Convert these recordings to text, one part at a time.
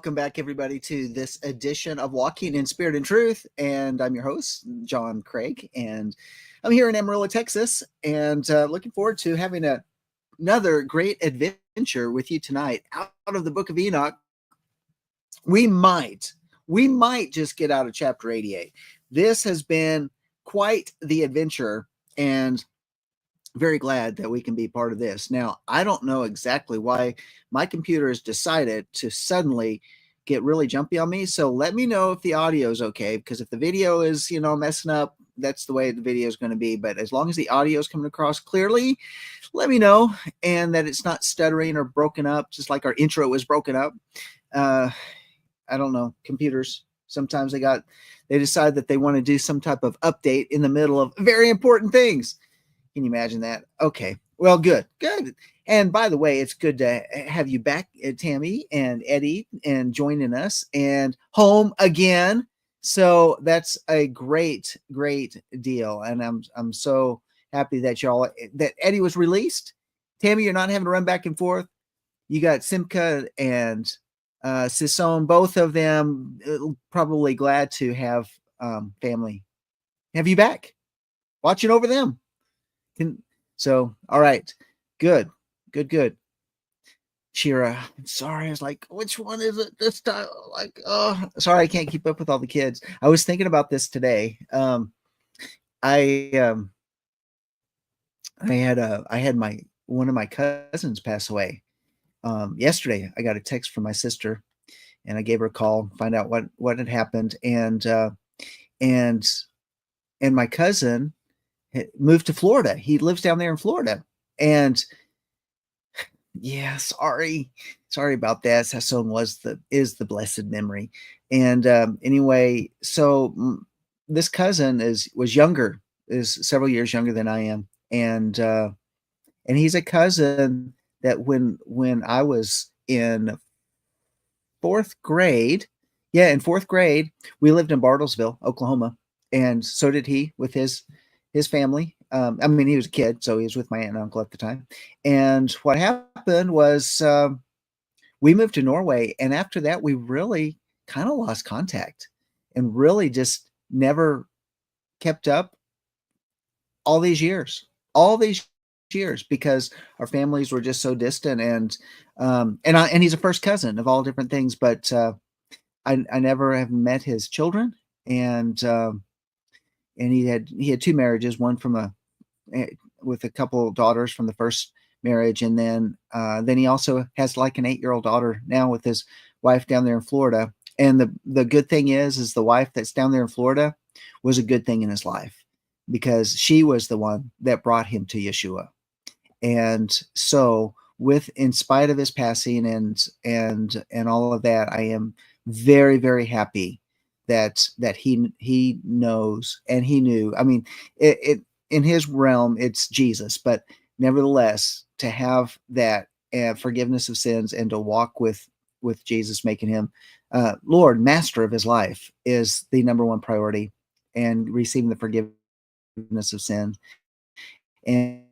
welcome back, everybody, to this edition of Walking in Spirit and Truth. And I'm your host, John Craig, and I'm here in Amarillo, Texas, and looking forward to having another great adventure with you tonight out of the book of Enoch. We might just get out of chapter 88. This has been quite the adventure, and very glad that we can be part of this. Now, I don't know exactly why my computer has decided to suddenly get really jumpy on me. So let me know if the audio is okay, because if the video is, messing up, that's the way the video is going to be. But as long as the audio is coming across clearly, let me know, and that it's not stuttering or broken up, just like our intro was broken up. I don't know, computers. Sometimes they decide that they want to do some type of update in the middle of very important things. Can you imagine that? Okay. Well, good. And by the way, it's good to have you back, Tammy and Eddie, and joining us and home again. So that's a great deal. And I'm so happy that that Eddie was released. Tammy, you're not having to run back and forth. You got Simca and Sison, both of them probably glad to have family. Have you back? Watching over them. So, all right, good. Shira, I'm sorry. I was like, which one is it this time? Like, oh, sorry, I can't keep up with all the kids. I was thinking about this today. I had one of my cousins pass away. Yesterday, I got a text from my sister, and I gave her a call, find out what had happened, and my cousin moved to Florida. He lives down there in Florida. And yeah, sorry about that. Sasson is the blessed memory. And anyway, so this cousin was younger, is several years younger than I am. And he's a cousin that when I was in fourth grade, we lived in Bartlesville, Oklahoma. And so did he with his family. I mean, he was a kid, so he was with my aunt and uncle at the time. And what happened was we moved to Norway, and after that, we really kind of lost contact and really just never kept up all these years, because our families were just so distant. And he's a first cousin of all different things, but I never have met his children. And he had two marriages, one with a couple of daughters from the first marriage, and then he also has like an 8-year-old daughter now with his wife down there in Florida. And the good thing is the wife that's down there in Florida was a good thing in his life, because she was the one that brought him to Yeshua. And so in spite of his passing and all of that, I am very, very happy that he knows, and he knew. I mean, it in his realm, it's Jesus, but nevertheless, to have that forgiveness of sins and to walk with Jesus, making him Lord, master of his life, is the number one priority, and receiving the forgiveness of sin. And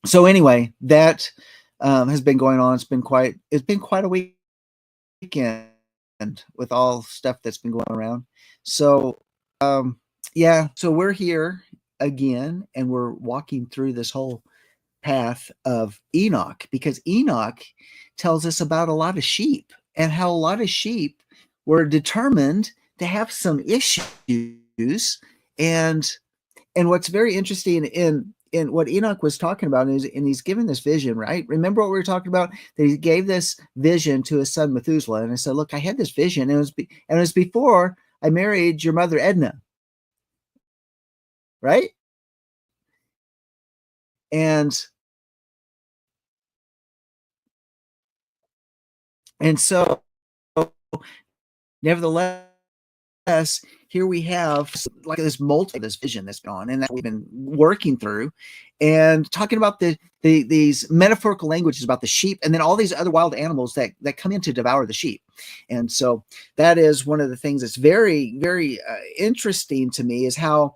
so anyway, that has been going on. It's been quite a weekend with all stuff that's been going around. So so we're here again, and we're walking through this whole path of Enoch, because Enoch tells us about a lot of sheep, and how a lot of sheep were determined to have some issues. And what's very interesting in what Enoch was talking about is, and he's given this vision, right? Remember what we were talking about? That he gave this vision to his son Methuselah, and I said, "Look, I had this vision, and it was before I married your mother Edna, right?" And so, nevertheless, here we have like this vision that's gone, and that we've been working through, and talking about these metaphorical languages about the sheep, and then all these other wild animals that come in to devour the sheep. And so that is one of the things that's very, very interesting to me, is how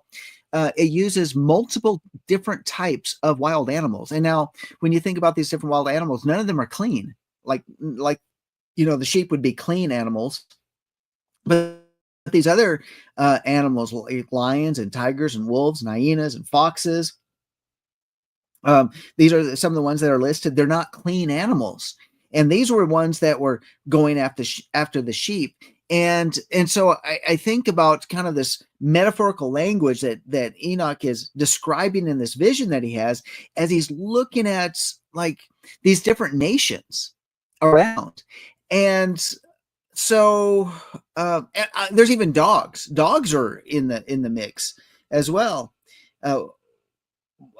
it uses multiple different types of wild animals. And now when you think about these different wild animals, none of them are clean. Like the sheep would be clean animals, but these other animals, like lions and tigers and wolves and hyenas and foxes, these are some of the ones that are listed. They're not clean animals, and these were ones that were going after the sheep. And so I think about kind of this metaphorical language that Enoch is describing in this vision that he has, as he's looking at like these different nations around. And so there's even dogs. Dogs are in the mix as well.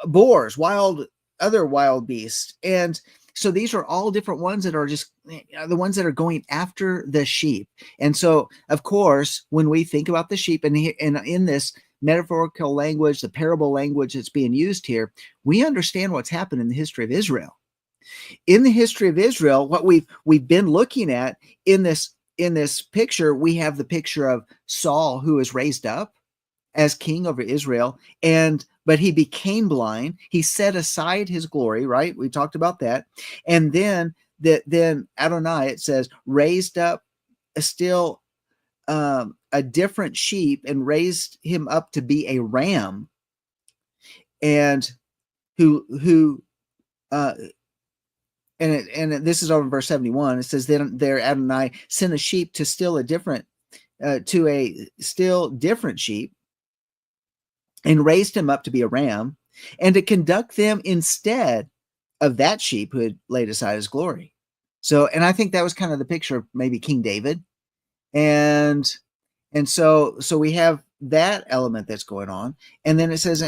Boars, other wild beasts. And so these are all different ones that are just the ones that are going after the sheep. And so, of course, when we think about the sheep, and in this metaphorical language, the parable language that's being used here, we understand what's happened in the history of Israel. In the history of Israel, what we've been looking at in this picture, we have the picture of Saul, who is raised up as king over Israel, but he became blind. He set aside his glory, right? We talked about that. And then Adonai, it says, raised up still a different sheep and raised him up to be a ram, and who and this is over in verse 71. It says, then there Adonai sent a sheep to still a different sheep, and raised him up to be a ram, and to conduct them instead of that sheep who had laid aside his glory. So, and I think that was kind of the picture of maybe King David. And so we have that element that's going on. And then it says,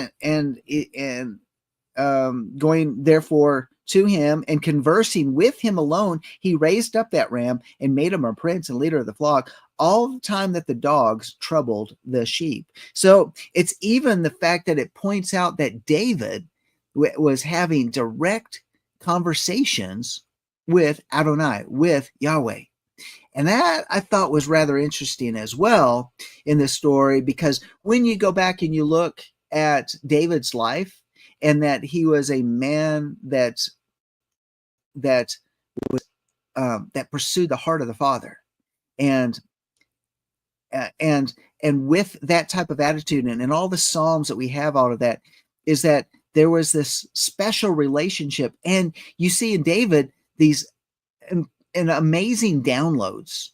going therefore to him and conversing with him alone, he raised up that ram and made him a prince and leader of the flock, all the time that the dogs troubled the sheep. So it's even the fact that it points out that David was having direct conversations with Adonai, with Yahweh. And that I thought was rather interesting as well in this story, because when you go back and you look at David's life, and that he was a man that pursued the heart of the Father, and with that type of attitude, and all the Psalms that we have out of that, is that there was this special relationship. And you see in David these amazing downloads,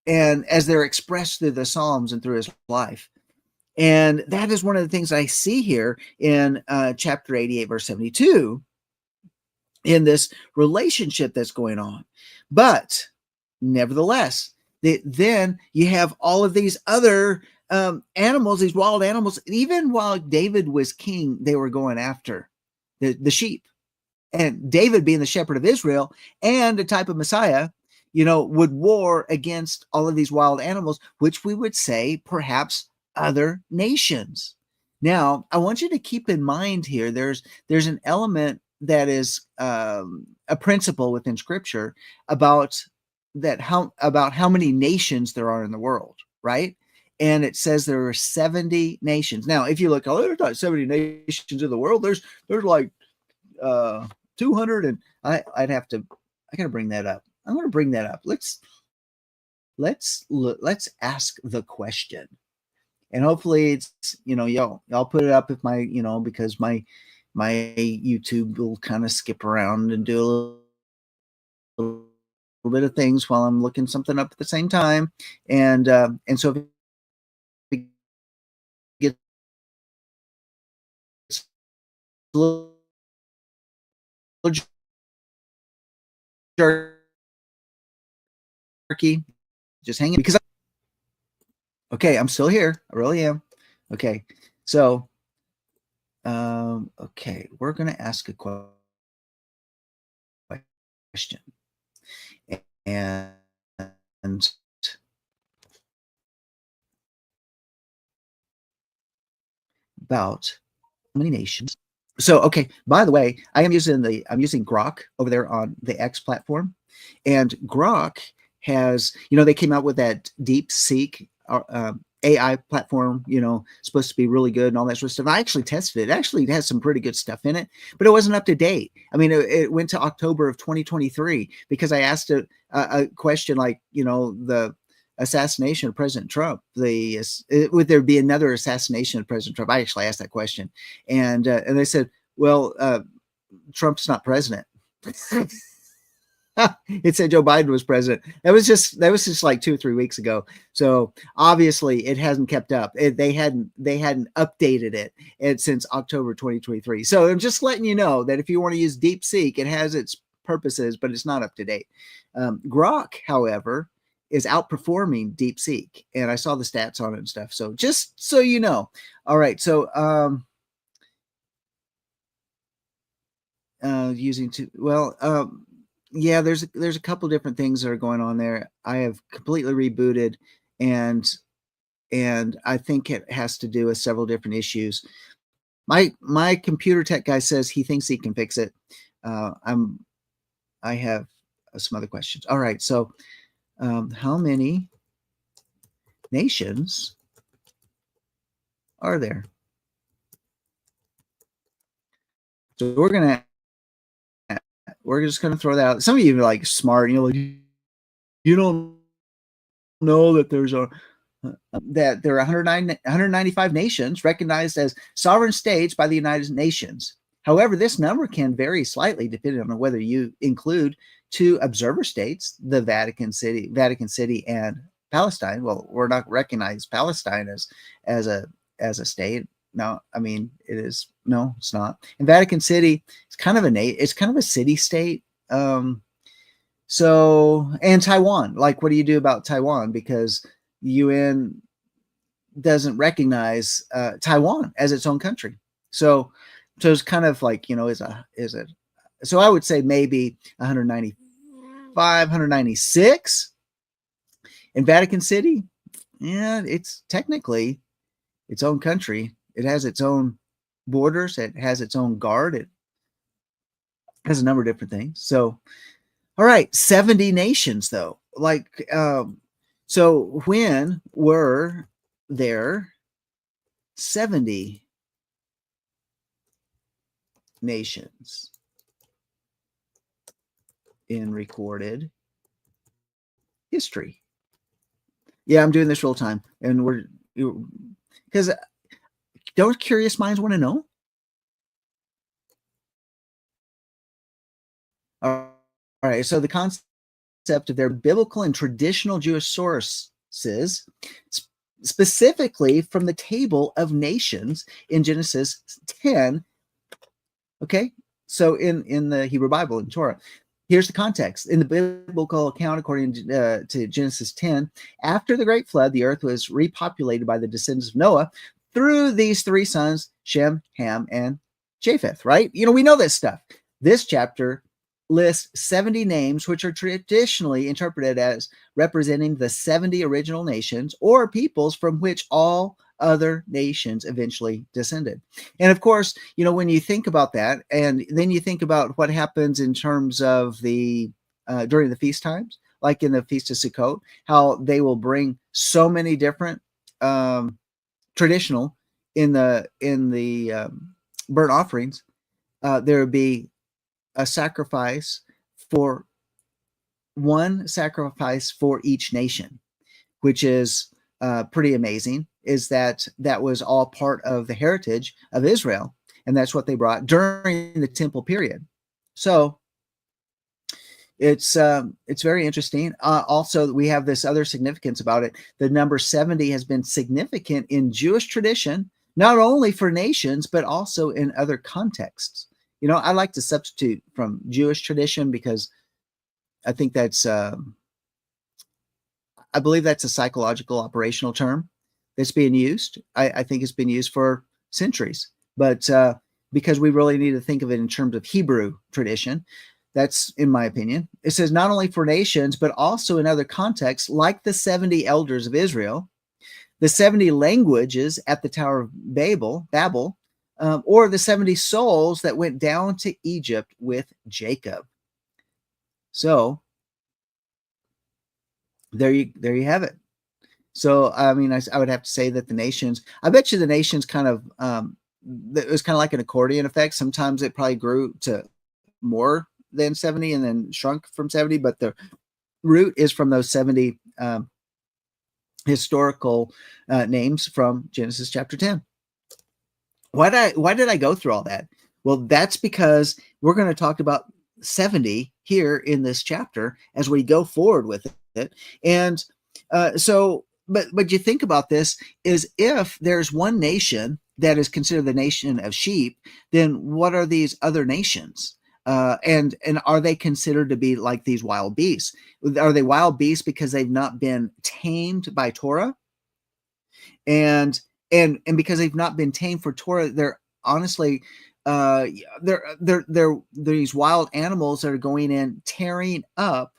and as they're expressed through the Psalms and through his life. And that is one of the things I see here in chapter 88, verse 72, in this relationship that's going on. But nevertheless, then you have all of these other animals, these wild animals. Even while David was king, they were going after the sheep. And David, being the shepherd of Israel and a type of Messiah, would war against all of these wild animals, which we would say perhaps other nations. Now, I want you to keep in mind here, there's an element that is a principle within Scripture about how many nations there are in the world, right? And it says there are 70 nations. Now, if you look, there's not 70 nations in the world. There's like 200, and I gotta bring that up. I'm going to bring that up. Let's ask the question. And hopefully it's, y'all put it up if because my YouTube will kind of skip around and do a little bit of things while I'm looking something up at the same time. And so if it gets a little jerky, just hang it, because okay, I'm still here. I really am. Okay. So, okay, we're going to ask a question. And about how many nations. So, okay, by the way, I'm using Grok over there on the X platform. And Grok has, they came out with that DeepSeek AI platform, supposed to be really good and all that sort of stuff. I actually tested it. Actually, it has some pretty good stuff in it, but it wasn't up to date. I mean, it went to October of 2023 because I asked a question like, the assassination of President Trump. Would there be another assassination of President Trump? I actually asked that question, and they said, well, Trump's not president. It said Joe Biden was president. That was just like 2 or 3 weeks ago. So obviously it hasn't kept up. They hadn't updated it since October 2023. So I'm just letting you know that if you want to use DeepSeek, it has its purposes, but it's not up to date. Grok, however, is outperforming DeepSeek, and I saw the stats on it and stuff. So just so you know. All right. So yeah, there's a couple different things that are going on there. I have completely rebooted, and I think it has to do with several different issues. My computer tech guy says he thinks he can fix it. I have some other questions. All right, so how many nations are there? So we're just gonna throw that out. Some of you are like smart, like, you don't know that there are 195 nations recognized as sovereign states by the United Nations. However, this number can vary slightly depending on whether you include 2 observer states, the Vatican City and Palestine. Well, we're not recognized Palestine as a state. No, I mean, it's not. And Vatican City is kind of a city state. So, and Taiwan, like, what do you do about Taiwan? Because UN doesn't recognize Taiwan as its own country. So it's kind of like, so I would say maybe 195, 196 in Vatican City. Yeah, it's technically its own country. It has its own borders. It has its own guard. It has a number of different things. So, all right, 70 nations though. Like, so when were there 70 nations in recorded history? Yeah, I'm doing this real time, and because don't curious minds want to know? All right, so the concept of their biblical and traditional Jewish sources, specifically from the table of nations in Genesis 10. Okay, so in the Hebrew Bible, in Torah, here's the context. In the biblical account, according to Genesis 10, after the great flood, the earth was repopulated by the descendants of Noah through these 3 sons, Shem, Ham, and Japheth, right? We know this stuff. This chapter lists 70 names, which are traditionally interpreted as representing the 70 original nations or peoples from which all other nations eventually descended. And of course, when you think about that, and then you think about what happens in terms of the during the feast times, like in the Feast of Sukkot, how they will bring so many different traditional in the burnt offerings. There would be a sacrifice for one sacrifice for each nation, which is pretty amazing. Is that was all part of the heritage of Israel, and that's what they brought during the temple period. So it's very interesting. Also, we have this other significance about it. The number 70 has been significant in Jewish tradition, not only for nations, but also in other contexts. I like to substitute from Jewish tradition because I think that's, I believe that's a psychological operational term that's being used. I think it's been used for centuries, but because we really need to think of it in terms of Hebrew tradition. That's in my opinion. It says not only for nations, but also in other contexts, like the 70 elders of Israel, the 70 languages at the Tower of Babel, or the 70 souls that went down to Egypt with Jacob. So there you have it. So, I mean, I would have to say that the nations, I bet you the nations kind of, it was kind of like an accordion effect. Sometimes it probably grew to more than 70 and then shrunk from 70, but the root is from those 70 historical names from Genesis chapter 10. Why did I go through all that? Well, that's because we're going to talk about 70 here in this chapter as we go forward with it. And but you think about this, is if there's one nation that is considered the nation of sheep, then what are these other nations? And are they considered to be like these wild beasts? Are they wild beasts because they've not been tamed by Torah? And because they've not been tamed for Torah, they're honestly they're these wild animals that are going in tearing up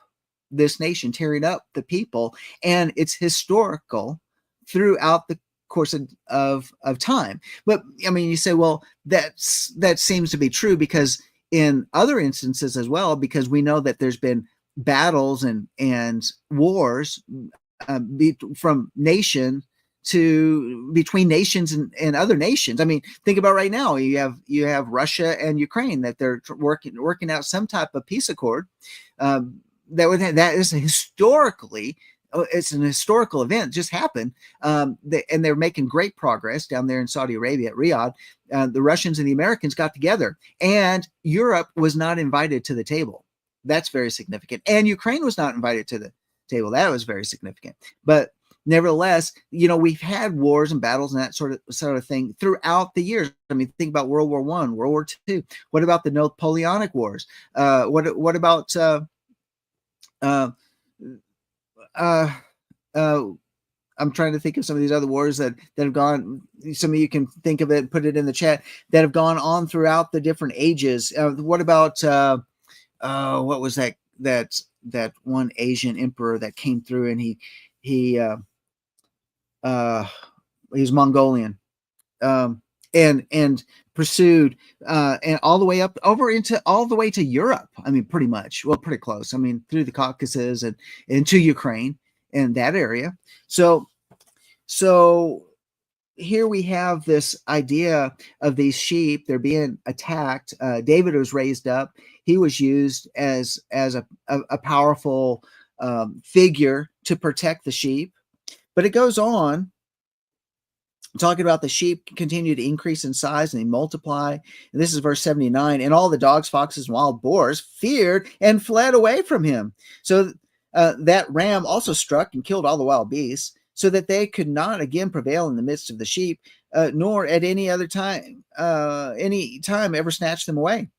this nation, tearing up the people, and it's historical throughout the course of time. But I mean, you say, well, that seems to be true because in other instances as well, because we know that there's been battles and wars from nation to between nations and other nations. I mean, think about right now. You have Russia and Ukraine that they're working out some type of peace accord. That is historically, it's an historical event, just happened, and they're making great progress down there in Saudi Arabia at Riyadh. The Russians and the Americans got together, and Europe was not invited to the table. That's very significant. And Ukraine was not invited to the table. That was very significant. But nevertheless, we've had wars and battles and that sort of thing throughout the years. I mean, think about World War I, World War II. What about the Napoleonic Wars? What about I'm trying to think of some of these other wars that have gone. Some of you can think of it and put it in the chat, that have gone on throughout the different ages. What about what was that one Asian emperor that came through, and he was Mongolian, and pursued and all the way up over into all the way to Europe. I mean, pretty much, well, pretty close. I mean, through the Caucasus and into Ukraine and that area. So here we have this idea of these sheep. They're being attacked. David was raised up. He was used as a powerful figure to protect the sheep. But it goes on talking about the sheep continue to increase in size and they multiply. And this is verse 79. And all the dogs, foxes, and wild boars feared and fled away from him. So that ram also struck and killed all the wild beasts, so that they could not again prevail in the midst of the sheep, nor at any other time, ever snatch them away.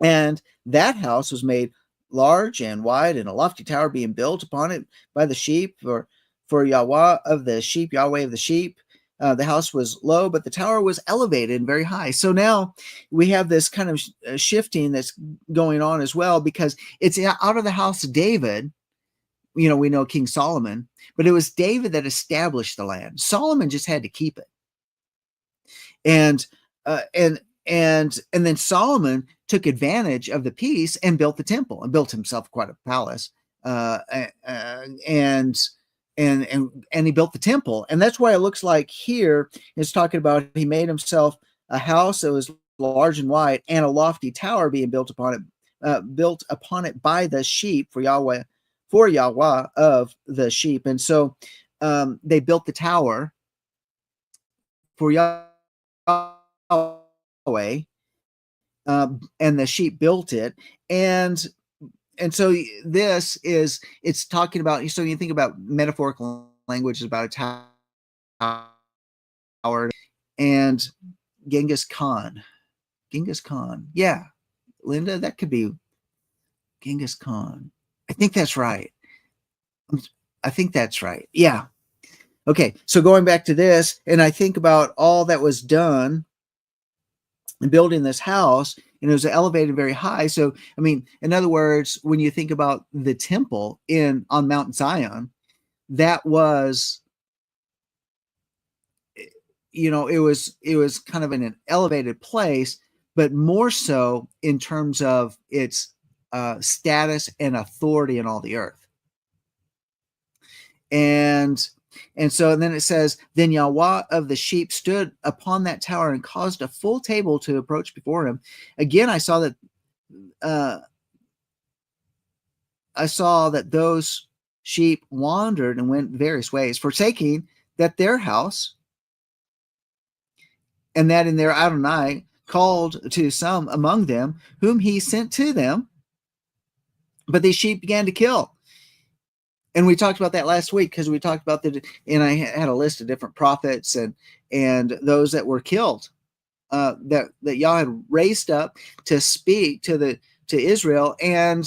And that house was made large and wide, and a lofty tower being built upon it by the sheep, for Yahweh of the sheep, Yahweh of the sheep. The house was low, but the tower was elevated and very high. So now we have this kind of shifting that's going on as well, because it's out of the house of David. We know King Solomon, but it was David that established the land. Solomon just had to keep it. And then Solomon took advantage of the peace and built the temple and built himself quite a palace. And he built the temple. And that's why it looks like here it's talking about he made himself a house that was large and wide, and a lofty tower being built upon it by the sheep, for Yahweh of the sheep. And so they built the tower for Yahweh, and the sheep built it. And so it's talking about, so you think about metaphorical language is about a tower. And Genghis Khan. Yeah, Linda, that could be Genghis Khan. I think that's right. Yeah. Okay, so going back to this, and I think about all that was done in building this house, and it was elevated very high. So, I mean, in other words, when you think about the temple on Mount Zion, that was, it was kind of in an elevated place, but more so in terms of its status and authority in all the earth. And so then it says, then Yahweh of the sheep stood upon that tower and caused a full table to approach before him. Again, I saw that those sheep wandered and went various ways, forsaking that their house, and that in their Adonai called to some among them, whom he sent to them. But these sheep began to kill. And we talked about that last week, because we talked about and I had a list of different prophets and those that were killed, that Yah had raised up to speak to Israel, and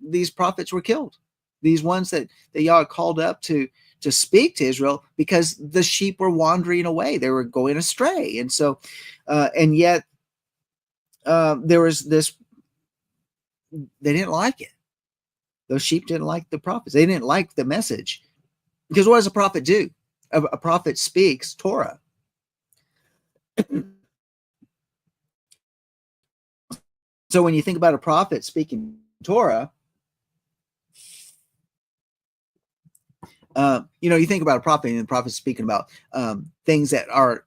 these prophets were killed. These ones that Yah called up to speak to Israel, because the sheep were wandering away, they were going astray, and so and yet there was this. They didn't like it. Those sheep didn't like the prophets. They didn't like the message, because what does a prophet do? A prophet speaks Torah. So when you think about a prophet speaking Torah, you think about a prophet, and the prophet speaking about things that are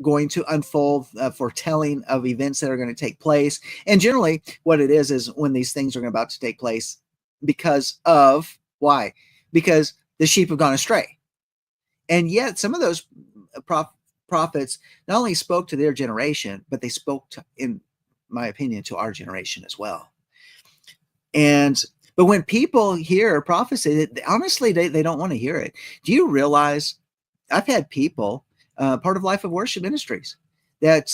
going to unfold, foretelling of events that are going to take place. And generally what it is when these things are about to take place, because of why? Because the sheep have gone astray. And yet some of those prophets not only spoke to their generation, but they spoke to, in my opinion, to our generation as well. But when people hear prophecy, honestly, they don't want to hear it. Do you realize I've had people, part of Life of Worship Ministries, that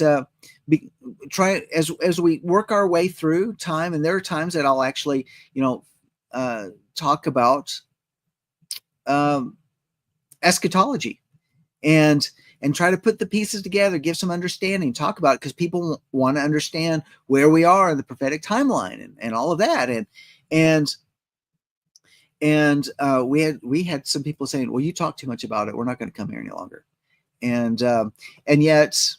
try as we work our way through time, and there are times that I'll actually, talk about eschatology and try to put the pieces together, give some understanding, talk about it, because people want to understand where we are in the prophetic timeline and all of that. And we had some people saying, well, you talk too much about it, we're not going to come here any longer. And yet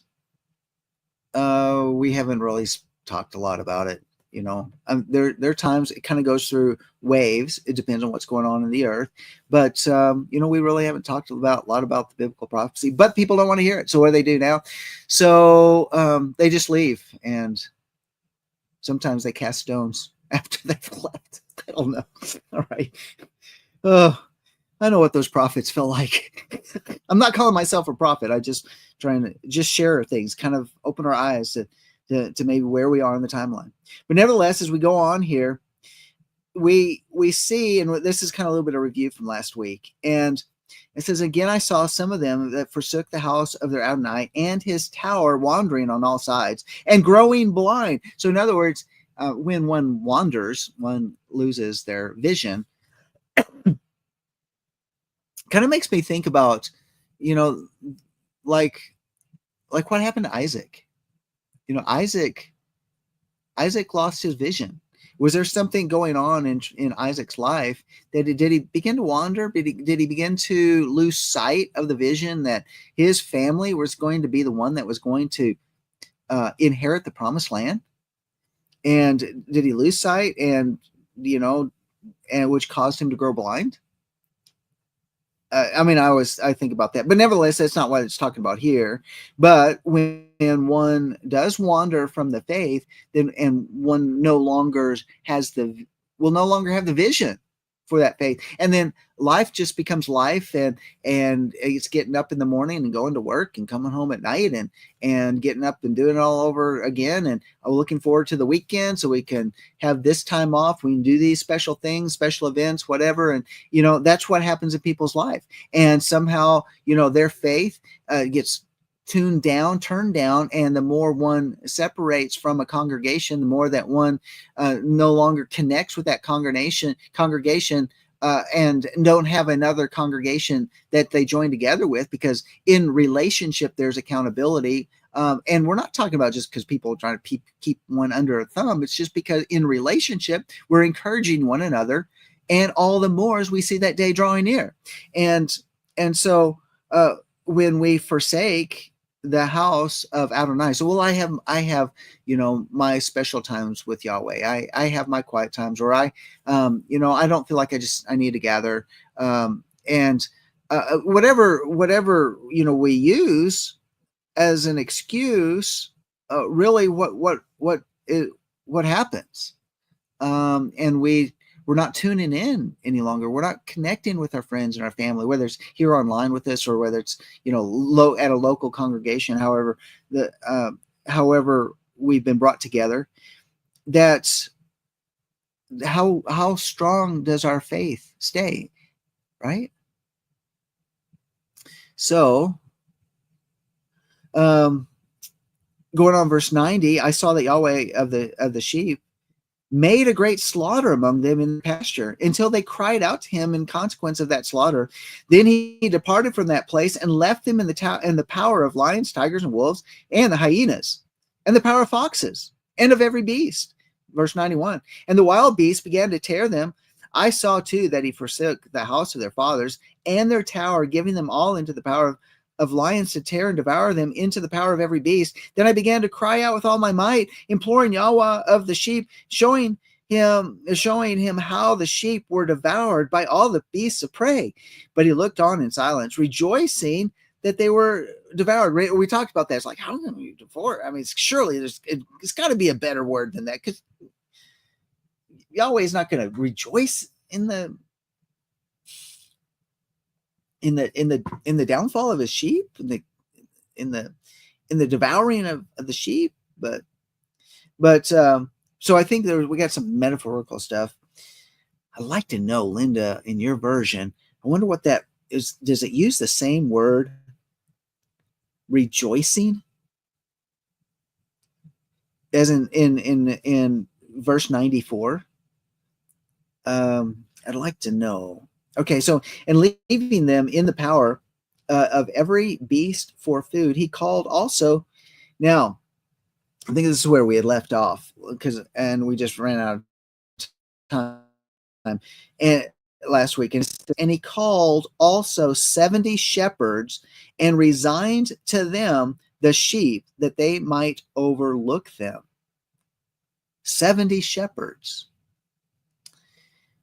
we haven't really talked a lot about it. There are times it kind of goes through waves. It depends on what's going on in the earth, but we really haven't talked a lot about the biblical prophecy. But people don't want to hear it, so what do they do now? So they just leave, and sometimes they cast stones after they've left. I don't know. All right. Oh, I know what those prophets feel like. I'm not calling myself a prophet. I just trying to just share things, kind of open our eyes to maybe where we are in the timeline. But nevertheless, as we go on here, we see, and this is kind of a little bit of review from last week, and it says, again, I saw some of them that forsook the house of their Adonai and his tower, wandering on all sides and growing blind. So in other words, when one wanders, one loses their vision. Kind of makes me think about, like what happened to Isaac. Isaac lost his vision. Was there something going on in Isaac's life that did he begin to wander? Did he begin to lose sight of the vision that his family was going to be the one that was going to inherit the promised land? And did he lose sight, and which caused him to grow blind? I think about that, but nevertheless, that's not what it's talking about here. But when one does wander from the faith, then and one will no longer have the vision for that faith, and then life just becomes life, and it's getting up in the morning and going to work and coming home at night and getting up and doing it all over again, and looking forward to the weekend so we can have this time off, we can do these special things, special events, whatever. And that's what happens in people's life, and somehow their faith gets turned down, and the more one separates from a congregation, the more that one no longer connects with that congregation and don't have another congregation that they join together with, because in relationship there's accountability, and we're not talking about just because people are trying to keep one under a thumb. It's just because in relationship we're encouraging one another, and all the more as we see that day drawing near. And so when we forsake the house of Adonai. So, well, I have, my special times with Yahweh. I have my quiet times where I don't feel like I need to gather. And whatever, we use as an excuse, really what happens? And we're not tuning in any longer. We're not connecting with our friends and our family, whether it's here online with us or whether it's at a local congregation. However we've been brought together. That's how strong does our faith stay, right? So, going on verse 90, I saw that Yahweh of the sheep made a great slaughter among them in the pasture until they cried out to him in consequence of that slaughter. Then he departed from that place and left them in the power of lions, tigers, and wolves, and the hyenas, and the power of foxes, and of every beast. Verse 91. And the wild beasts began to tear them. I saw too that he forsook the house of their fathers and their tower, giving them all into the power of lions to tear and devour them, into the power of every beast. Then I began to cry out with all my might, imploring Yahweh of the sheep, showing him how the sheep were devoured by all the beasts of prey. But he looked on in silence, rejoicing that they were devoured. We talked about that. It's like, how can we devour? I mean, surely it's got to be a better word than that, because Yahweh is not going to rejoice in the downfall of his sheep, in the devouring of the sheep. But so I think we got some metaphorical stuff. I'd like to know, Linda, in your version, I wonder what that is. Does it use the same word, rejoicing, as in verse 94? I'd like to know. Okay, so, and leaving them in the power of every beast for food, he called also. Now, I think this is where we had left off, and we just ran out of time and last week. And he called also 70 shepherds and resigned to them the sheep, that they might overlook them. 70 shepherds.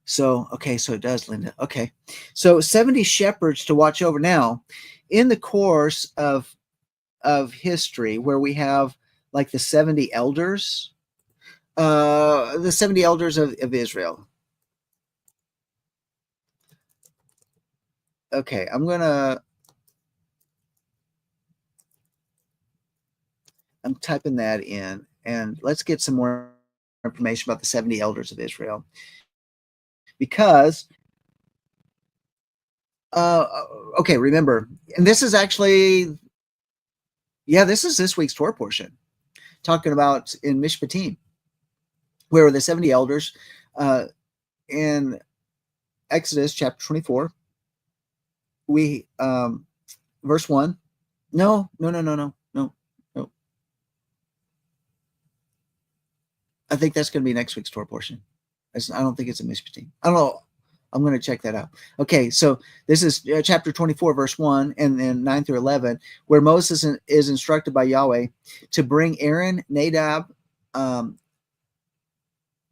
So, okay, so it does, Linda. Okay. So 70 shepherds to watch over. Now, in the course of history, where we have like the 70 elders, the 70 elders of Israel. Okay, I'm typing that in, and let's get some more information about the 70 elders of Israel. Because, okay, remember, and this is actually, this is this week's Torah portion, talking about in Mishpatim, where the 70 elders in Exodus chapter 24, we, verse 1, no. I think that's going to be next week's Torah portion. I don't think it's a Mishpatim. I don't know. I'm going to check that out. Okay, so this is chapter 24, verse 1, and then 9 through 11, where Moses is instructed by Yahweh to bring Aaron, Nadab,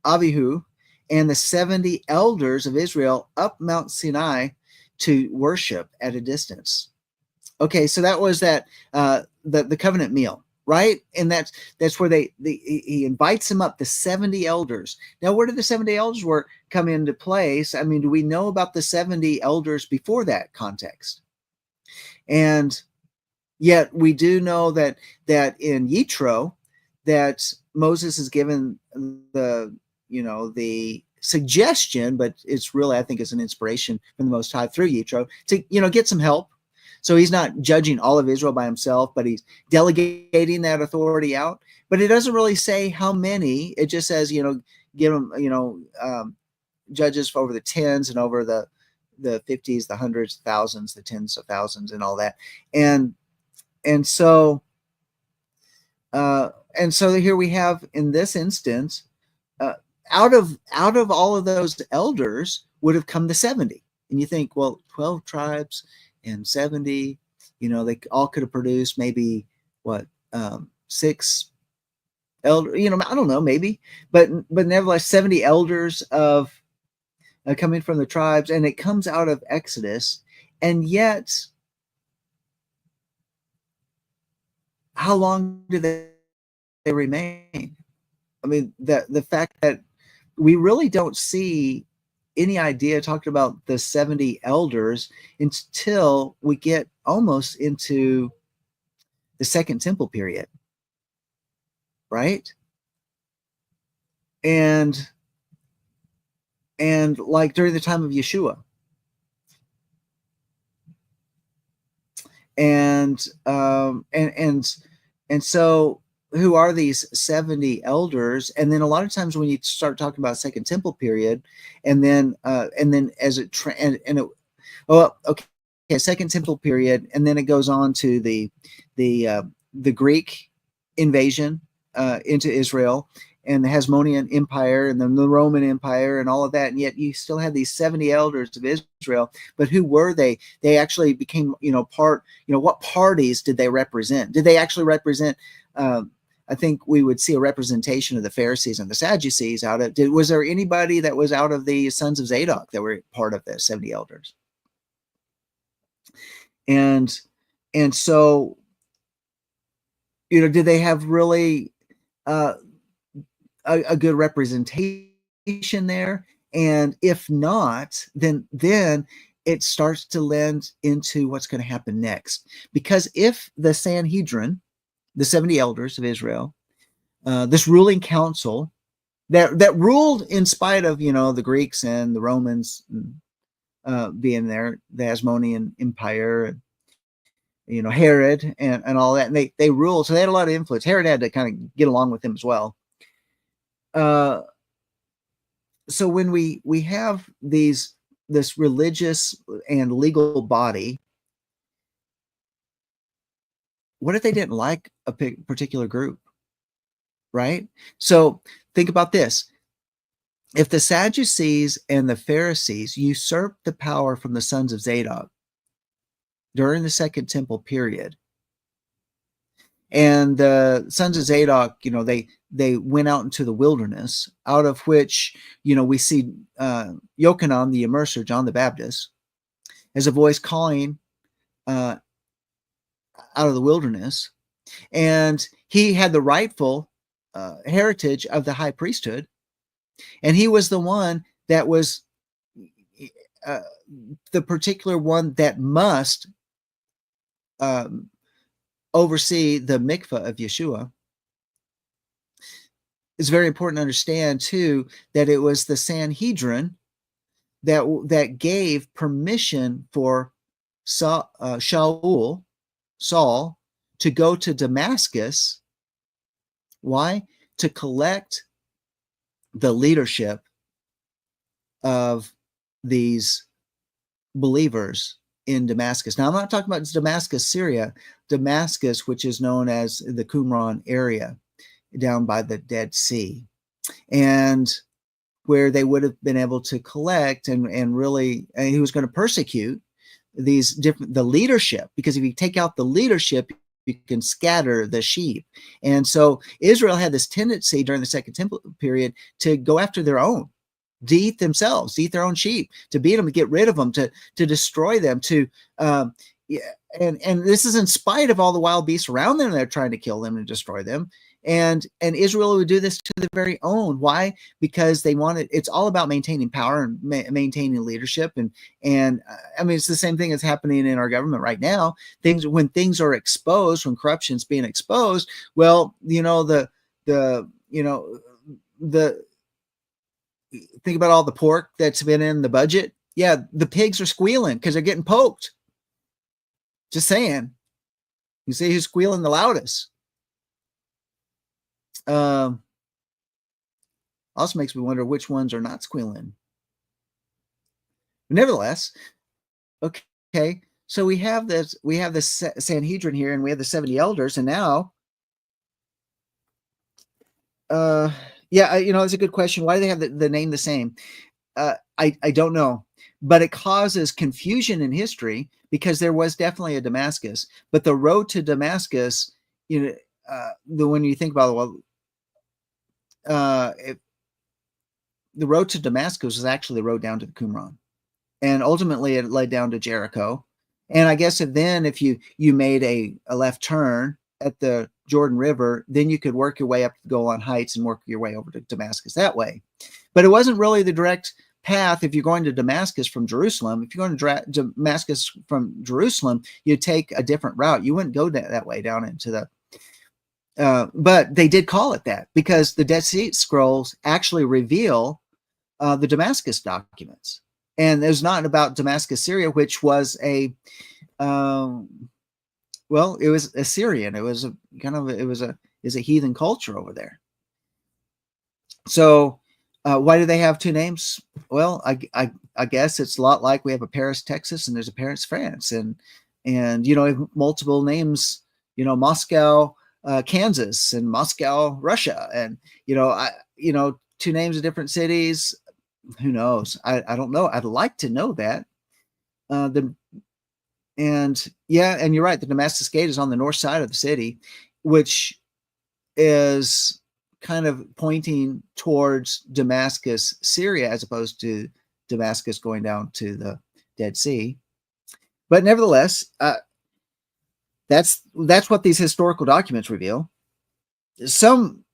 Abihu, and the 70 elders of Israel up Mount Sinai to worship at a distance. Okay, so that was the covenant meal, right? And that's where he invites them up, the 70 elders. Now, where did the 70 elders come into place? I mean, do we know about the 70 elders before that context? And yet we do know that in Yitro, that Moses is given the suggestion, but it's really, I think, it's an inspiration from the Most High through Yitro to get some help. So he's not judging all of Israel by himself, but he's delegating that authority out. But it doesn't really say how many. It just says, give them, judges for over the tens and over the 50s, the hundreds, thousands, the tens of thousands, and all that. And so here we have, in this instance, out of all of those elders would have come the 70. And you think, well, 12 tribes and 70, they all could have produced maybe what, six elder, I don't know, maybe, but nevertheless, 70 elders of coming from the tribes, and it comes out of Exodus, and yet, how long do they remain? I mean, the fact that we really don't see any idea talking about the 70 elders until we get almost into the Second Temple period, right? And like during the time of Yeshua, and so who are these 70 elders? And then a lot of times when you start talking about Second Temple period, and then as it well, okay, Second Temple period, and then it goes on to the Greek invasion into Israel, and the Hasmonean Empire, and then the Roman Empire, and all of that. And yet you still had these 70 elders of Israel. But who were they? They actually became, part. What parties did they represent? Did they actually represent? I think we would see a representation of the Pharisees and the Sadducees out of. Was there anybody that was out of the sons of Zadok that were part of the 70 elders? And so, did they have really a good representation there? And if not, then it starts to lend into what's going to happen next. Because if the Sanhedrin, the 70 elders of Israel, this ruling council that ruled in spite of the Greeks and the Romans being there, the Hasmonean Empire, and Herod and all that, and they ruled, so they had a lot of influence. Herod had to kind of get along with them as well. So when we have this religious and legal body, what if they didn't like a particular group, right? So think about this. If the Sadducees and the Pharisees usurped the power from the sons of Zadok during the Second Temple period, and the sons of Zadok, they went out into the wilderness, out of which, we see Yochanan, the immerser, John the Baptist, as a voice calling out of the wilderness. And he had the rightful heritage of the high priesthood. And he was the one that was the particular one that must oversee the mikvah of Yeshua. It's very important to understand too that it was the Sanhedrin that gave permission for Saul to go to Damascus. Why? To collect the leadership of these believers in Damascus. Now, I'm not talking about Damascus, Syria, Damascus, which is known as the Qumran area down by the Dead Sea, and where they would have been able to collect and really, and he was going to persecute the leadership, because if you take out the leadership, you can scatter the sheep. And so Israel had this tendency during the Second Temple period to go after their own, to eat themselves, to eat their own sheep, to beat them, to get rid of them, to destroy them, and this is in spite of all the wild beasts around them that are trying to kill them and destroy them. And Israel would do this to their very own. Why? Because they wanted. It's all about maintaining power and maintaining leadership. And I mean, it's the same thing that's happening in our government right now. When things are exposed, when corruption's being exposed, well, the think about all the pork that's been in the budget. Yeah, the pigs are squealing because they're getting poked. Just saying. You see who's squealing the loudest. Also makes me wonder which ones are not squealing. Nevertheless, okay, so we have this Sanhedrin here, and we have the 70 elders, and now, it's a good question. Why do they have the name the same? I don't know, but it causes confusion in history, because there was definitely a Damascus, but the road to Damascus, you know, when you think about it, well, the road to Damascus was actually the road down to the Qumran, and ultimately it led down to Jericho. And I guess if you made a left turn at the Jordan River, then you could work your way up to the Golan Heights and work your way over to Damascus that way. But it wasn't really the direct path if you're going to Damascus from Jerusalem. If you're going to Damascus from Jerusalem, you'd take a different route. You wouldn't go that way down into the but they did call it that because the Dead Sea Scrolls actually reveal the Damascus documents. And it's not about Damascus, Syria, which was it was Assyrian. It was a heathen culture over there. So why do they have two names? Well, I guess it's a lot like we have a Paris, Texas, and there's a Paris, France, and multiple names. Moscow, Kansas, and Moscow, Russia, and two names of different cities. Who knows? I don't know. I'd like to know that. And you're right. The Damascus Gate is on the north side of the city, which is kind of pointing towards Damascus, Syria, as opposed to Damascus going down to the Dead Sea. But nevertheless, that's what these historical documents reveal. Some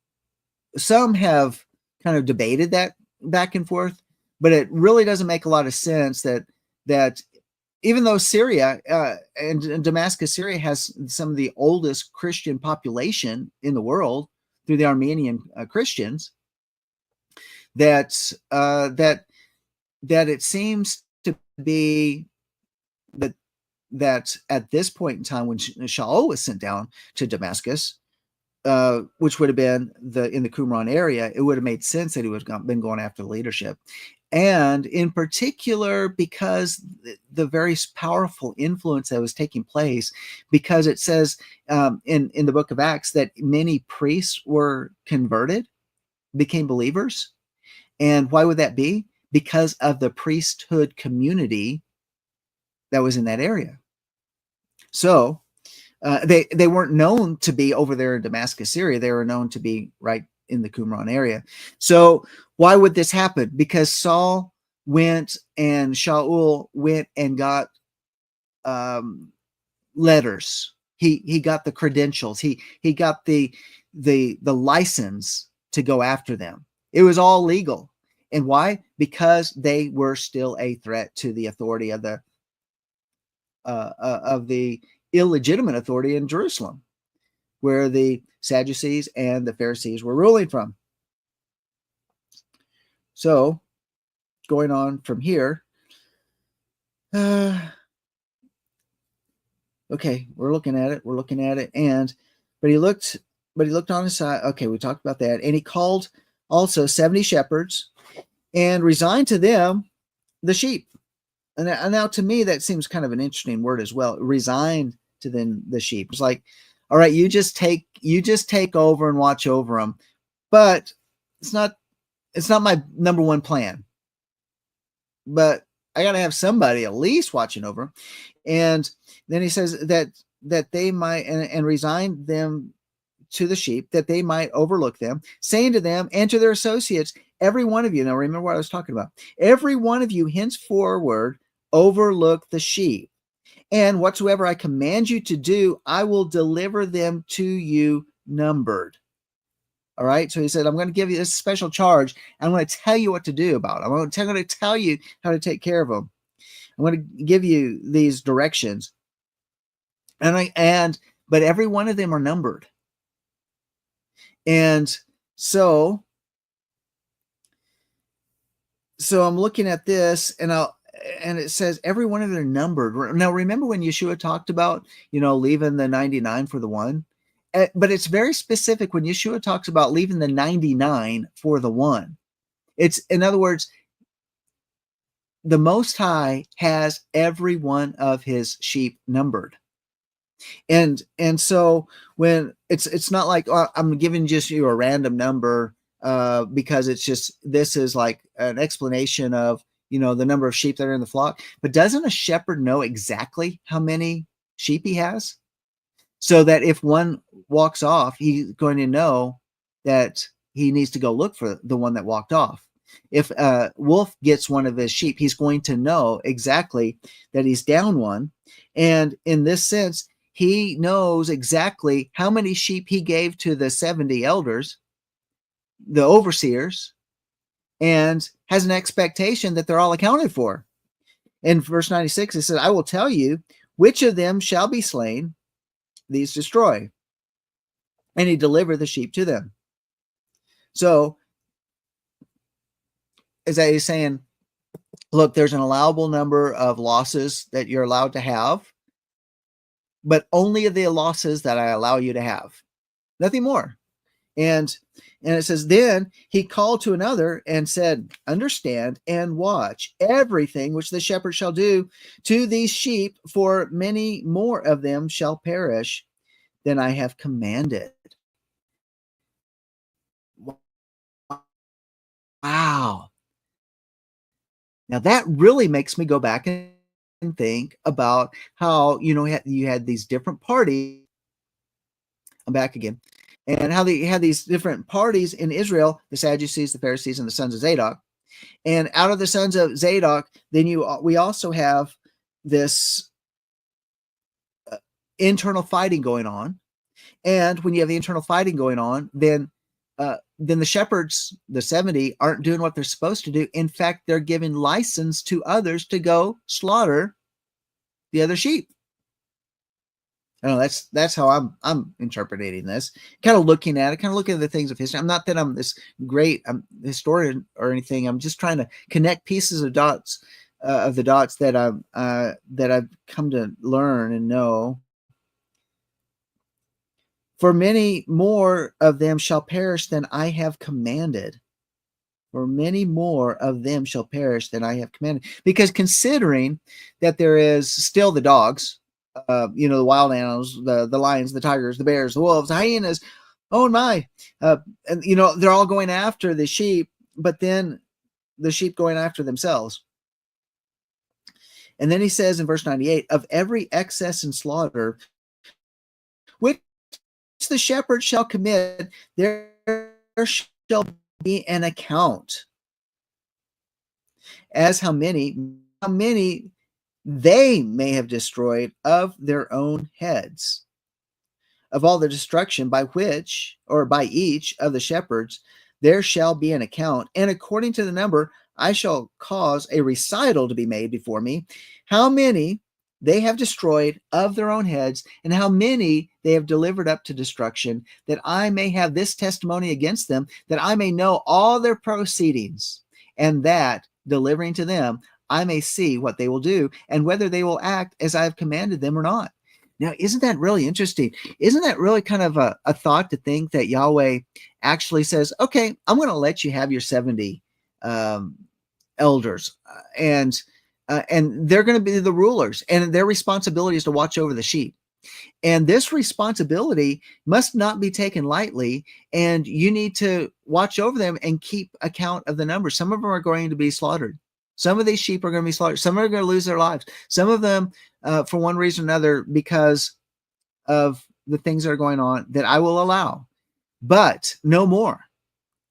have kind of debated that back and forth, but it really doesn't make a lot of sense that even though Syria and Damascus, Syria has some of the oldest Christian population in the world through the Armenian Christians, that it seems to be that at this point in time, when Shaul was sent down to Damascus, which would have been in the Qumran area, it would have made sense that he would have been going after the leadership. And in particular, because the very powerful influence that was taking place, because it says in the book of Acts that many priests were converted, became believers. And why would that be? Because of the priesthood community that was in that area. So they weren't known to be over there in Damascus, Syria. They were known to be right in the Qumran area. So why would this happen? Because Shaul went and got letters. He got the credentials. He got the license to go after them. It was all legal. And why? Because they were still a threat to the authority of the illegitimate authority in Jerusalem, where the Sadducees and the Pharisees were ruling from. So, going on from here, okay, we're looking at it, but he looked on his side. Okay, we talked about that, and he called also 70 shepherds and resigned to them the sheep. And now, to me, that seems kind of an interesting word as well. Resigned to them the sheep. It's like, all right, you just take over and watch over them, but it's not my number one plan. But I got to have somebody at least watching over them. And then he says that they might and resign them to the sheep, that they might overlook them, saying to them and to their associates, every one of you, now remember what I was talking about, every one of you henceforward overlook the sheep, and whatsoever I command you to do, I will deliver them to you numbered. All right. So he said, I'm going to give you this special charge. I'm going to tell you what to do about it. I'm going to tell you how to take care of them. I'm going to give you these directions. But every one of them are numbered. And so I'm looking at this, and it says every one of them are numbered. Now, remember when Yeshua talked about, leaving the 99 for the one? But it's very specific when Yeshua talks about leaving the 99 for the one. It's, in other words, the Most High has every one of his sheep numbered. And so when it's not like, oh, I'm giving just you a random number because it's just, this is like an explanation of, the number of sheep that are in the flock. But doesn't a shepherd know exactly how many sheep he has? so that if one walks off, he's going to know that he needs to go look for the one that walked off. If a wolf gets one of his sheep, he's going to know exactly that he's down one. And in this sense, he knows exactly how many sheep he gave to the 70 elders, the overseers, and has an expectation that they're all accounted for. In verse 96, it says, I will tell you which of them shall be slain, these destroy. And he delivered the sheep to them. So, as I was saying, look, there's an allowable number of losses that you're allowed to have, but only the losses that I allow you to have, nothing more. And it says, then he called to another and said, understand and watch everything which the shepherd shall do to these sheep, for many more of them shall perish than I have commanded. Wow. Now that really makes me go back and think about how, you had these different parties. I'm back again. And how they had these different parties in Israel, the Sadducees, the Pharisees, and the sons of Zadok. And out of the sons of Zadok, then we also have this internal fighting going on. And when you have the internal fighting going on, then the shepherds, the 70, aren't doing what they're supposed to do. In fact, they're giving license to others to go slaughter the other sheep. I know that's how I'm interpreting this. Kind of looking at the things of history. I'm not that I'm this great historian or anything. I'm just trying to connect pieces of dots of the dots that I've come to learn and know. For many more of them shall perish than I have commanded. For many more of them shall perish than I have commanded. Because considering that there is still the dogs, the wild animals, the lions, the tigers, the bears, the wolves, the hyenas, oh my, and they're all going after the sheep, but then the sheep going after themselves. And then he says in verse 98, of every excess and slaughter, which the shepherd shall commit, there shall be an account, as how many they may have destroyed of their own heads. Of all the destruction by each of the shepherds, there shall be an account, and according to the number, I shall cause a recital to be made before me, how many they have destroyed of their own heads, and how many they have delivered up to destruction, that I may have this testimony against them, that I may know all their proceedings, and that, delivering to them, I may see what they will do, and whether they will act as I have commanded them or not. Now, isn't that really interesting? Isn't that really kind of a thought to think that Yahweh actually says, okay, I'm going to let you have your 70 elders, and they're going to be the rulers, and their responsibility is to watch over the sheep. And this responsibility must not be taken lightly, and you need to watch over them and keep account of the numbers. Some of them are going to be slaughtered. Some of these sheep are going to be slaughtered. Some are going to lose their lives. Some of them, for one reason or another, because of the things that are going on, that I will allow, but no more.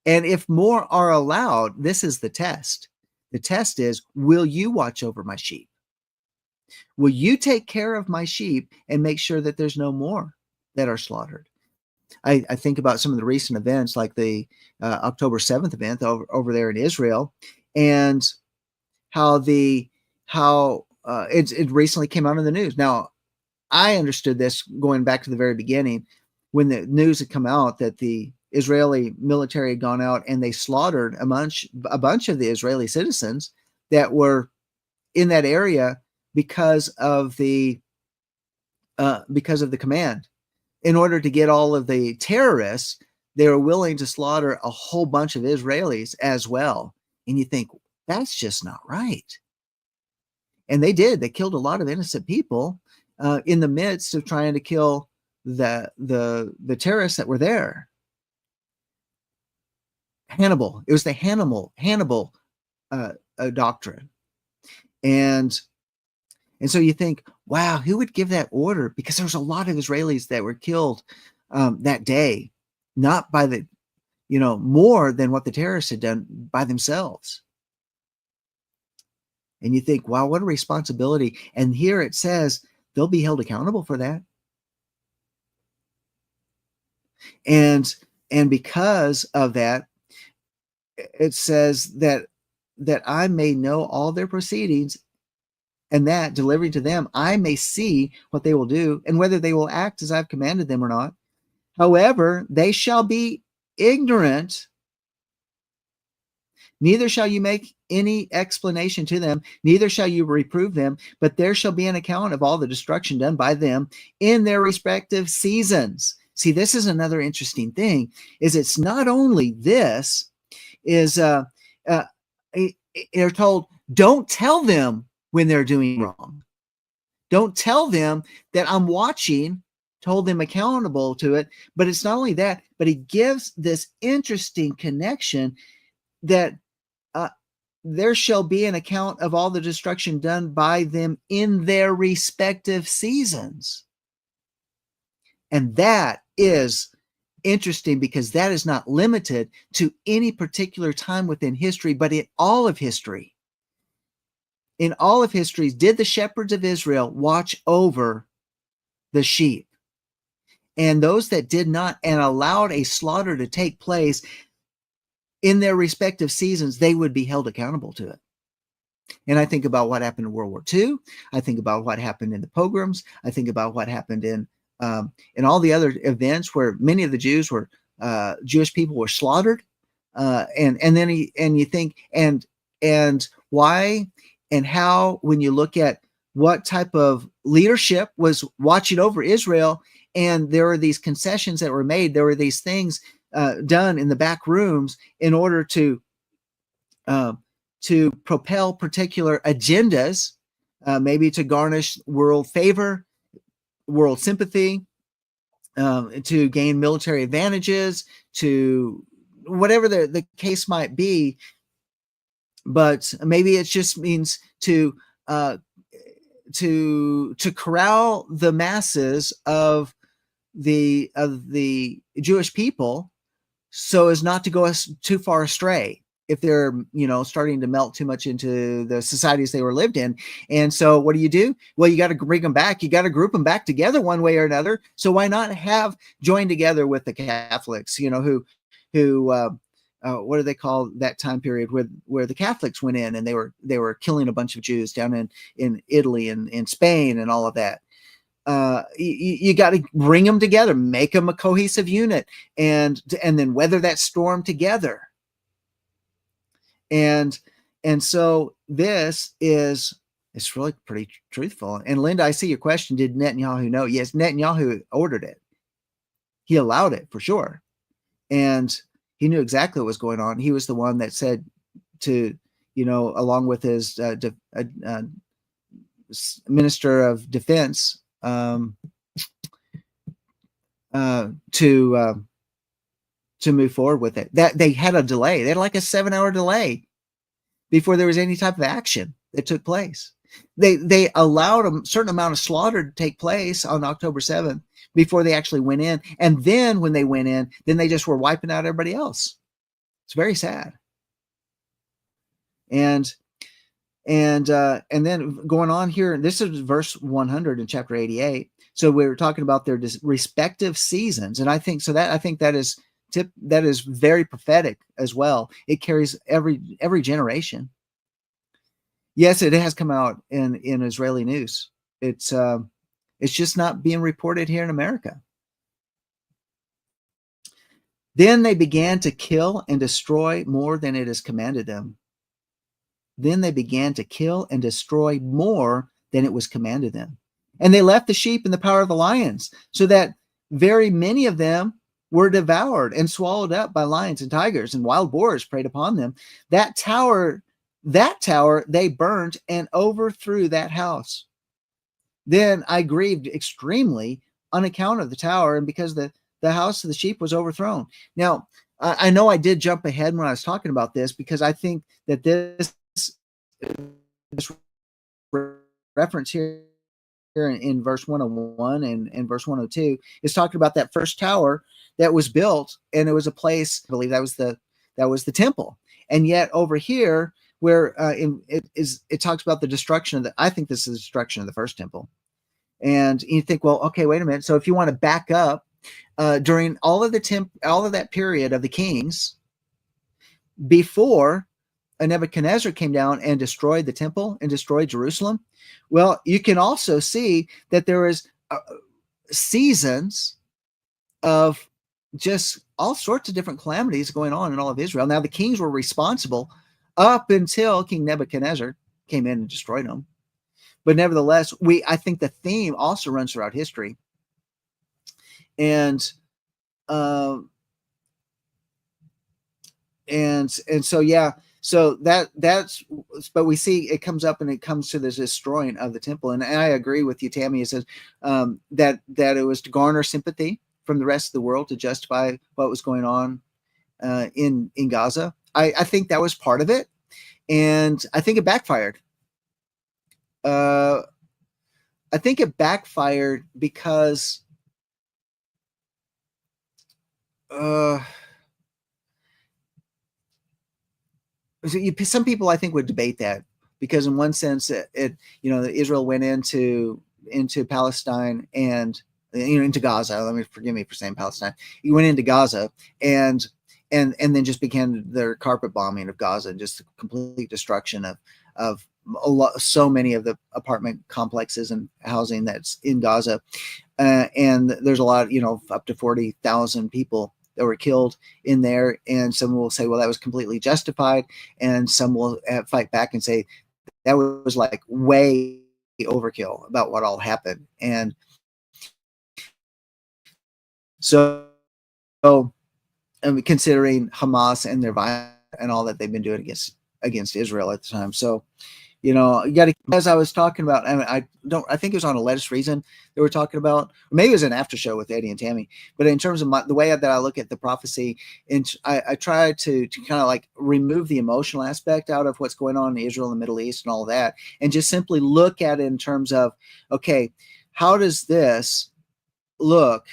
And if more are allowed, this is the test. The test is, will you watch over my sheep? Will you take care of my sheep and make sure that there's no more that are slaughtered? I think about some of the recent events, like the October 7th event over there in Israel, and how it recently came out in the news. Now, I understood this going back to the very beginning, when the news had come out that the Israeli military had gone out and they slaughtered a bunch of the Israeli citizens that were in that area because of the command. In order to get all of the terrorists, they were willing to slaughter a whole bunch of Israelis as well. And you think, that's just not right. And they did. They killed a lot of innocent people in the midst of trying to kill the terrorists that were there. Hannibal. It was the Hannibal doctrine. And And so you think, wow, who would give that order? Because there was a lot of Israelis that were killed that day, not by the, more than what the terrorists had done by themselves. And you think, wow, what a responsibility. And here it says they'll be held accountable for that. And because of that, it says that I may know all their proceedings, and that delivering to them I may see what they will do, and whether they will act as I've commanded them or not. However, they shall be ignorant, neither shall you make any explanation to them, neither shall you reprove them, but there shall be an account of all the destruction done by them in their respective seasons. See, this is another interesting thing, is it's not only this, is they're told, don't tell them when they're doing wrong. Don't tell them that I'm watching, hold them accountable to it. But it's not only that, but he gives this interesting connection that there shall be an account of all the destruction done by them in their respective seasons. And that is interesting, because that is not limited to any particular time within history, but in all of history. In all of history, did the shepherds of Israel watch over the sheep? And those that did not and allowed a slaughter to take place in their respective seasons, they would be held accountable to it. And I think about what happened in World War II. I think about what happened in the pogroms. I think about what happened in all the other events where many of the Jewish people were slaughtered. And then you think, and why and how, when you look at what type of leadership was watching over Israel, and there were these concessions that were made, there were these things done in the back rooms in order to propel particular agendas, maybe to garnish world favor, world sympathy, to gain military advantages, to whatever the case might be. But maybe it just means to corral the masses of the Jewish people, so as not to go too far astray if they're starting to melt too much into the societies they were lived in. And so what do? Well, you got to bring them back. You got to group them back together one way or another. So why not have joined together with the Catholics, who what do they call that time period where the Catholics went in and they were killing a bunch of Jews down in Italy and in Spain and all of that. You got to bring them together, make them a cohesive unit, and then weather that storm together. And so this is, it's really pretty truthful. And Linda, I see your question. Did Netanyahu know? Yes, Netanyahu ordered it. He allowed it for sure. And he knew exactly what was going on. He was the one that said to, along with his Minister of Defense, to move forward with it. That they had a delay. They had like a 7-hour delay before there was any type of action that took place. They allowed a certain amount of slaughter to take place on October 7th before they actually went in. And then when they went in, then they just were wiping out everybody else. It's very sad. And then going on here, this is verse 100 in chapter 88. So we were talking about their respective seasons, and I think that is very prophetic as well. It carries every generation. Yes, it has come out in Israeli news. It's just not being reported here in America. Then they began to kill and destroy more than it is commanded them. Then they began to kill and destroy more than it was commanded them. And they left the sheep in the power of the lions, so that very many of them were devoured and swallowed up by lions and tigers, and wild boars preyed upon them. That tower they burned and overthrew that house. Then I grieved extremely on account of the tower, and because the house of the sheep was overthrown. Now, I know I did jump ahead when I was talking about this, because I think that this reference here in verse 101 and verse 102 is talking about that first tower that was built, and it was a place, I believe that was the temple. And yet over here, where it talks about the destruction of the, I think this is the destruction of the first temple. And you think, well, okay, wait a minute. So if you want to back up, during all of that period of the kings, before Nebuchadnezzar came down and destroyed the temple and destroyed Jerusalem, well, you can also see that there was seasons of just all sorts of different calamities going on in all of Israel. Now, the kings were responsible up until King Nebuchadnezzar came in and destroyed them. But nevertheless, I think the theme also runs throughout history. And so, yeah, so that's, but we see it comes up and it comes to this destroying of the temple. And I agree with you, Tammy. It says that it was to garner sympathy from the rest of the world to justify what was going on in Gaza. I think that was part of it, and I think it backfired. I think it backfired because some people, I think, would debate that, because in one sense, Israel went into Palestine and into Gaza. Forgive me for saying Palestine. You went into Gaza and then just began their carpet bombing of Gaza and just the complete destruction of so many of the apartment complexes and housing that's in Gaza. And there's a lot, up to 40,000 people that were killed in there. And some will say, well, that was completely justified. And some will fight back and say that was like way overkill about what all happened. And so considering Hamas and their violence and all that they've been doing against Israel at the time. So, you got to, as I was talking about, I think it was on a Lettuce Reason they were talking about, or maybe it was an after show with Eddie and Tammy, but in terms of the way that I look at the prophecy, and I try to kind of like remove the emotional aspect out of what's going on in Israel and the Middle East and all that, and just simply look at it in terms of, okay, how does this look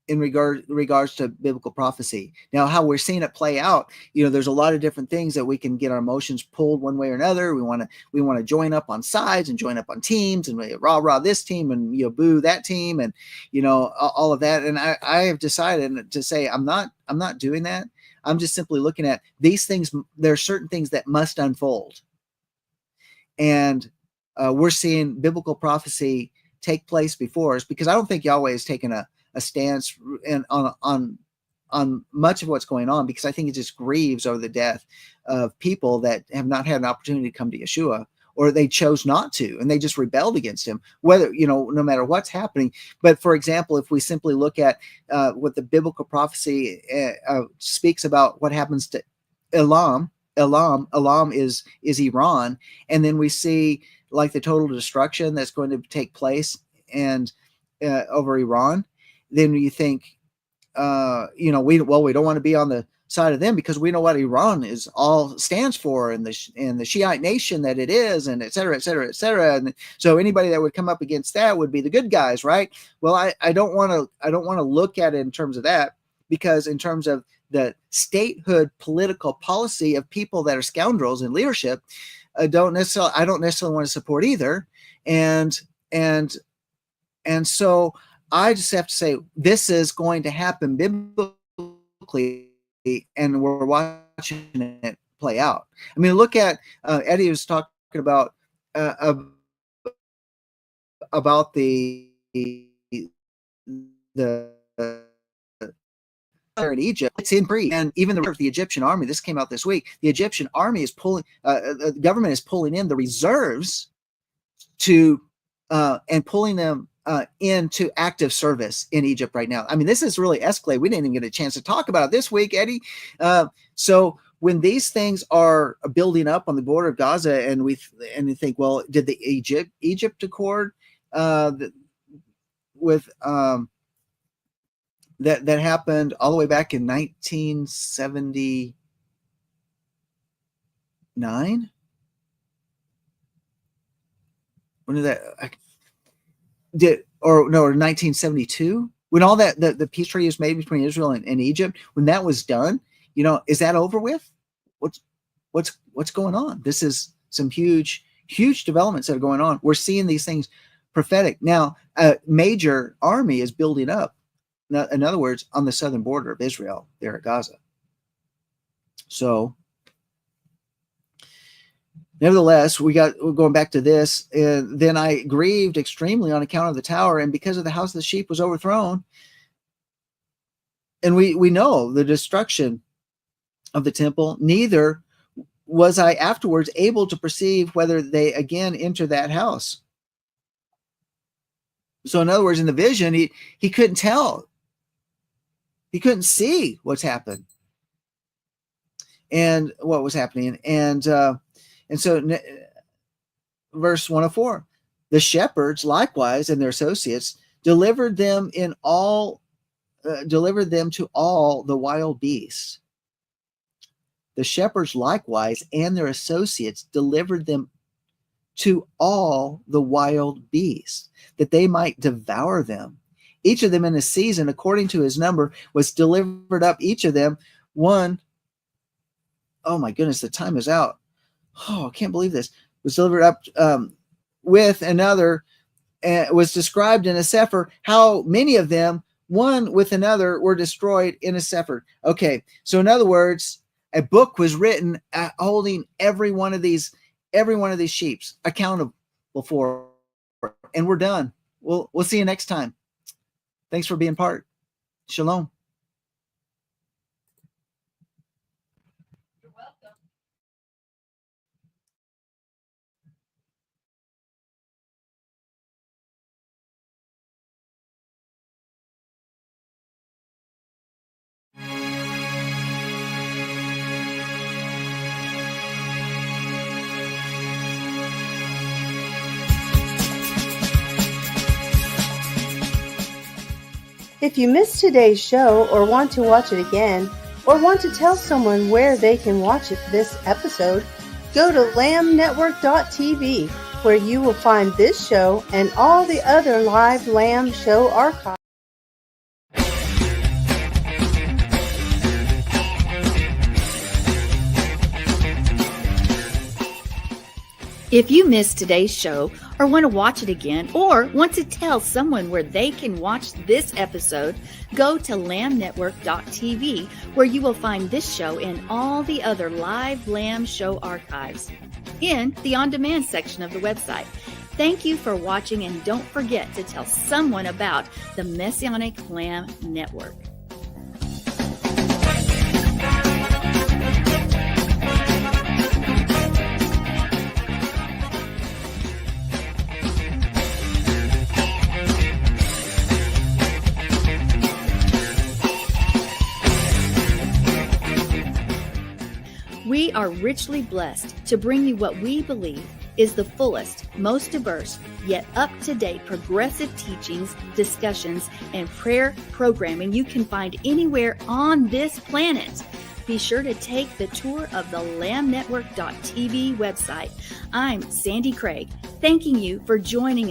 in regards to biblical prophecy? Now, how we're seeing it play out, there's a lot of different things that we can get our emotions pulled one way or another. We want to join up on sides and join up on teams and rah this team and boo that team and all of that. And I have decided to say I'm not doing that. I'm just simply looking at these things. There are certain things that must unfold, and we're seeing biblical prophecy take place before us, because I don't think Yahweh has taken a stance on much of what's going on, because I think it just grieves over the death of people that have not had an opportunity to come to Yeshua, or they chose not to, and they just rebelled against him, whether, no matter what's happening. But for example, if we simply look at what the biblical prophecy speaks about what happens to Elam is Iran, and then we see like the total destruction that's going to take place and over Iran, then you think, we don't want to be on the side of them, because we know what Iran stands for, and the Shiite nation that it is, and et cetera, et cetera, et cetera. And so anybody that would come up against that would be the good guys, right? Well, I don't want to look at it in terms of that, because in terms of the statehood political policy of people that are scoundrels in leadership, I don't necessarily want to support either. And so I just have to say, this is going to happen biblically, and we're watching it play out. I mean, look at Eddie was talking about the in Egypt. It's in Greece, and even the Egyptian army. This came out this week. The Egyptian army is pulling. The government is pulling in the reserves and pulling them into active service in Egypt right now. I mean, this is really escalated. We didn't even get a chance to talk about it this week, Eddie. So when these things are building up on the border of Gaza, and we think, well, did the Egypt Accord with that happened all the way back in 1979? when did that or 1972, when all that the peace treaty was made between Israel and Egypt, when that was done, is that over with? What's going on? This is some huge developments that are going on. We're seeing these things prophetic. Now, a major army is building up. Now, in other words, on the southern border of Israel, there at Gaza. So, nevertheless, we're going back to this. And then I grieved extremely on account of the tower, and because of the house of the sheep was overthrown. And we know the destruction of the temple, neither was I afterwards able to perceive whether they again enter that house. So in other words, in the vision, he couldn't tell. He couldn't see what's happened and what was happening. And so verse 104, the shepherds likewise and their associates delivered them to all the wild beasts. The shepherds likewise and their associates delivered them to all the wild beasts, that they might devour them. Each of them in a season, according to his number, was delivered up, each of them one. Oh my goodness, the time is out. Oh, I can't believe this. Was delivered up with another, was described in a sefer, how many of them, one with another, were destroyed in a sefer. Okay, so in other words, a book was written holding every one of these sheep accountable for, and we're done. We'll see you next time. Thanks for being part. Shalom. You're welcome. If you missed today's show or want to watch it again, or want to tell someone where they can watch this episode, go to lambnetwork.tv, where you will find this show and all the other live Lamb show archives. If you missed today's show or want to watch it again or want to tell someone where they can watch this episode, go to lambnetwork.tv, where you will find this show and all the other live Lamb show archives in the on-demand section of the website. Thank you for watching, and don't forget to tell someone about the Messianic Lamb Network. We are richly blessed to bring you what we believe is the fullest, most diverse, yet up-to-date progressive teachings, discussions, and prayer programming you can find anywhere on this planet. Be sure to take the tour of the lambnetwork.tv website. I'm Sandi Craig, thanking you for joining us.